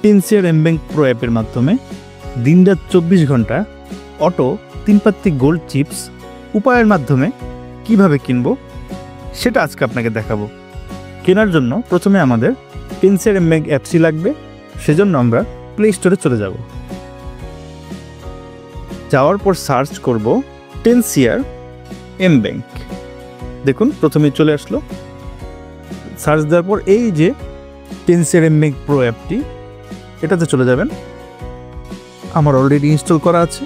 টেনসিয়ার এমব্যাংক pro অ্যাপের মাধ্যমে দিনরাত 24 ঘন্টা অটো 3 পাত্তি গোল্ড চিপস উপায়ের মাধ্যমে কিভাবে কিনবো সেটা আজকে আপনাকে দেখাবো। কেনার জন্য প্রথমে আমাদের টেনসিয়ার এমব্যাংক অ্যাপসই লাগবে। সেজন্য আমরা প্লে স্টোরে চলে যাব। যাওয়ার পর সার্চ করব টেনসিয়ার এমব্যাংক। দেখুন প্রথমে চলে আসলো। সার্চ দেওয়ার পর এই যে টেনসিয়ার এমব্যাংক প্রো অ্যাপটি, এটাতে চলে যাবেন। আমার অলরেডি ইনস্টল করা আছে।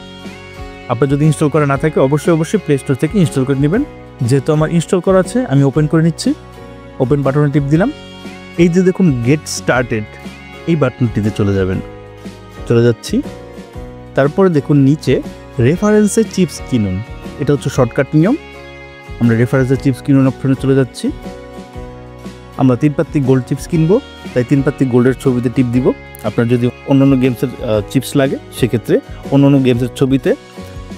আপনার যদি ইনস্টল করা না থাকে অবশ্যই প্লে স্টোর থেকে ইনস্টল করে নেবেন। যেহেতু আমার ইনস্টল করা আছে আমি ওপেন করে নিচ্ছি। ওপেন বাটনে টিপ দিলাম। এই যে দেখুন গেট স্টার্টেড, এই বাটনটিতে চলে যাবেন। চলে যাচ্ছি। তারপরে দেখুন নিচে রেফারেন্সে চিপস কিনুন, এটা হচ্ছে শর্টকাট নিয়ম। আমরা রেফারেন্সে চিপস কিনুন অপশনে চলে যাচ্ছি। আমরা 3 পাত্তি গোল্ড চিপস কিনবো, তাই 3 পাত্তি গোল্ডের ছবিতে টিপ দিব। আপনার যদি অন্যান্য গেমসের চিপস লাগে সেক্ষেত্রে অন্যান্য গেমসের ছবিতে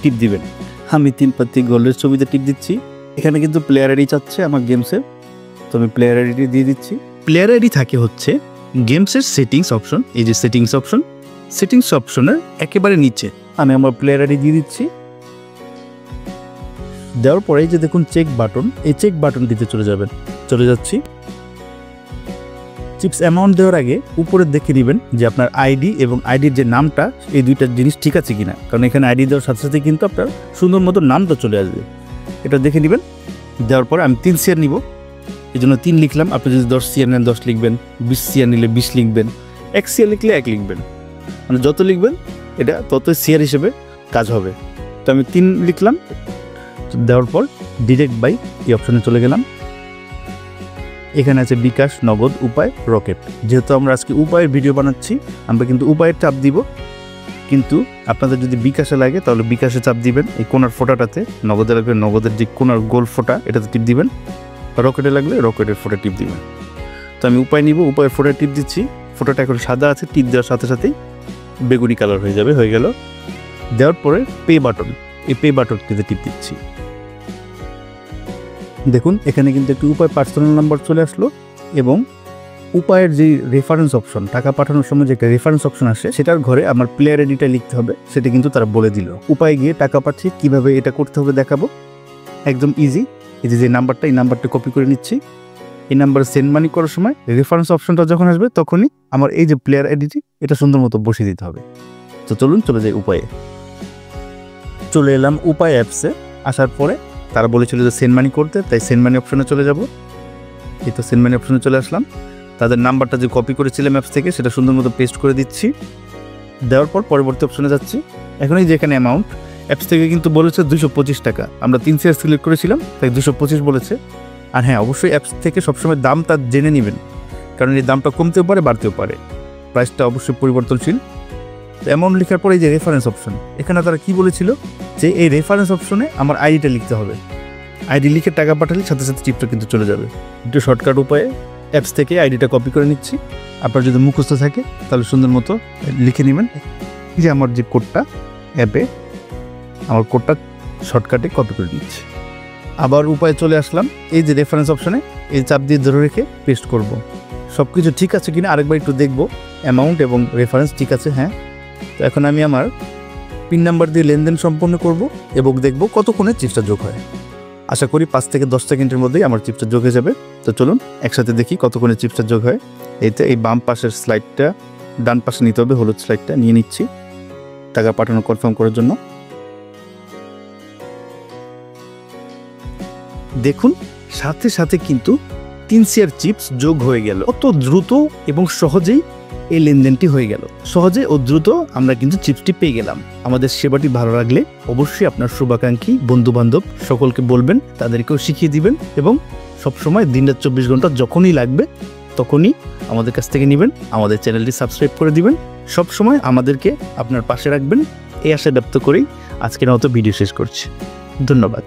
টিপ দিবেন। আমি 3 পাত্তি গোল্ডের ছবিতে টিপ দিচ্ছি। এখানে কিন্তু প্লেয়ার আইডি চাচ্ছে আমার গেমসের, তো আমি প্লেয়ার আইডি দিয়ে দিচ্ছি। প্লেয়ার আইডি থাকে হচ্ছে গেমসের সেটিংস অপশন। এই যে সেটিংস অপশনের একেবারে নিচে আমি আমার প্লেয়ার আইডি দিয়ে দিচ্ছি। দেওয়ার পরে যে দেখুন চেক বাটন, এই চেক বাটনটিতে চলে যাবেন। চলে যাচ্ছি। চিপস অ্যামাউন্ট দেওয়ার আগে উপরে দেখে নেবেন যে আপনার আইডি এবং আইডির যে নামটা, এই দুইটা জিনিস ঠিক আছে কিনা। কারণ এখানে আইডি দেওয়ার সাথে সাথে কিন্তু আপনার সুন্দর মতো নামটা চলে আসবে। এটা দেখে নেবেন। দেওয়ার পরে আমি 3 সিয়ার নিব, এই জন্য 3 লিখলাম। আপনি যদি 10 সিয়ার নেন 10 লিখবেন, 20 সিয়ার নিলে 20 লিখবেন, 1 সিয়ার লিখলে 1 লিখবেন। মানে যত লিখবেন এটা তত সিয়ার হিসেবে কাজ হবে। তো আমি 3 লিখলাম। দেওয়ার পর ডিরেক্ট বাই এই অপশনে চলে গেলাম। এখানে আছে বিকাশ, নগদ, উপায়, রকেট। যেহেতু আমরা আজকে উপায়ের ভিডিও বানাচ্ছি, আমরা কিন্তু উপায়ের চাপ দিব। কিন্তু আপনাদের যদি বিকাশে লাগে তাহলে বিকাশে চাপ দিবেন। এই কোনার ফোটাটাতে, নগদে লাগলে নগদের যে কোনার গোল ফোটা এটাতে টিপ দিবেন। রকেটে লাগলে রকেটের ফোটা টিপ দিবেন। তো আমি উপায় নিব, উপায়ের ফোটা টিপ দিচ্ছি। ফোটাটা এখন সাদা আছে, টিপ দেওয়ার সাথে সাথেই বেগুনি কালার হয়ে যাবে। হয়ে গেল। দেওয়ার পরে পে বাটন, এই পে বাটনটিতে টিপ দিচ্ছি। দেখুন এখানে কিন্তু একটি উপায় পার্সোনাল নাম্বার চলে আসলো এবং উপায়ের যে রেফারেন্স অপশন, টাকা পাঠানোর সময় যে একটা রেফারেন্স অপশন আসে সেটার ঘরে আমার প্লেয়ার আইডিটা লিখতে হবে, সেটা কিন্তু তারা বলে দিল। উপায় গিয়ে টাকা পাঠিয়ে কিভাবে এটা করতে হবে দেখাবো। একদম ইজি। এই যে নাম্বারটা, এই নাম্বারটা কপি করে নিচ্ছি। এই নাম্বারে সেন্ড মানি করার সময় রেফারেন্স অপশনটা যখন আসবে তখনই আমার এই যে প্লেয়ার আইডিটি এটা সুন্দর মতো বসিয়ে দিতে হবে। তো চলুন চলে যাই উপায়ে। চলে এলাম উপায় অ্যাপসে। আসার পরে তারা বলেছিল যে সেন্ড মানি করতে, তাই সেন্ড মানি অপশনে চলে যাব। এই তো সেন্ড মানি অপশনে চলে আসলাম। তাদের নাম্বারটা যে কপি করেছিলাম অ্যাপস থেকে সেটা সুন্দর মতো পেস্ট করে দিচ্ছি। দেওয়ার পর পরবর্তী অপশনে যাচ্ছি। এখন এই যে এখানে অ্যামাউন্ট, অ্যাপস থেকে কিন্তু বলেছে 225 টাকা। আমরা 3 সিয়ার সিলেক্ট করেছিলাম তাই 225 বলেছে। আর হ্যাঁ, অবশ্যই অ্যাপস থেকে সবসময় দামটা জেনে নেবেন, কারণ এই দামটা কমতেও পারে বাড়তেও পারে। প্রাইসটা অবশ্যই পরিবর্তনশীল। তো অ্যামাউন্ট লেখার পরে এই যে রেফারেন্স অপশন, এখানে তারা কি বলেছিল যে এই রেফারেন্স অপশনে আমার আইডিটা লিখতে হবে। আইডি লিখে টাকা পাঠালে সাথে সাথে চিপটা কিন্তু চলে যাবে। একটু শর্টকাট উপায়ে অ্যাপস থেকে আইডিটা কপি করে নিচ্ছি। আপনার যদি মুখস্থ থাকে তাহলে সুন্দর মতো লিখে নেবেন। যে আমার যে কোডটা অ্যাপে, আমার কোডটা শর্টকাটে কপি করে নিচ্ছি। আবার উপায়ে চলে আসলাম। এই যে রেফারেন্স অপশনে এই চাপ দিয়ে ধরে রেখে পেস্ট করব। সব কিছু ঠিক আছে কিনা আরেকবার একটু দেখব। অ্যামাউন্ট এবং রেফারেন্স ঠিক আছে, হ্যাঁ। তো এখন আমি আমার পিন নাম্বার দিয়ে লেনদেন সম্পন্ন করব এবং দেখব কতক্ষণে চিপসটা যোগ হয়। আশা করি 5 থেকে 10 সেকেন্ডের মধ্যেই আমার চিপসটা যোগ হয়ে যাবে। তো চলুন একসাথে দেখি কতক্ষণে চিপসটা যোগ হয়। এইতে এই বাম পাশের স্লাইডটা ডান পাশে নিতে হবে, হলুদ স্লাইডটা নিয়ে নিচ্ছি টাকা পাঠানো কনফার্ম করার জন্য। দেখুন সাথে সাথে কিন্তু 3 সিয়ার চিপস যোগ হয়ে গেল। কত দ্রুত এবং সহজেই এই লেনদেনটি হয়ে গেল। সহজে ও দ্রুত আমরা কিন্তু চিপসটি পেয়ে গেলাম। আমাদের সেবাটি ভালো লাগলে অবশ্যই আপনার শুভাকাঙ্ক্ষী বন্ধু বান্ধব সকলকে বলবেন, তাদেরকেও শিখিয়ে দিবেন এবং সবসময় দিনরাত 24 ঘন্টা যখনই লাগবে তখনই আমাদের কাছ থেকে নেবেন। আমাদের চ্যানেলটি সাবস্ক্রাইব করে দিবেন। সবসময় আমাদেরকে আপনার পাশে রাখবেন, এই আশা ব্যক্ত করেই আজকের মতো ভিডিও শেষ করছি। ধন্যবাদ।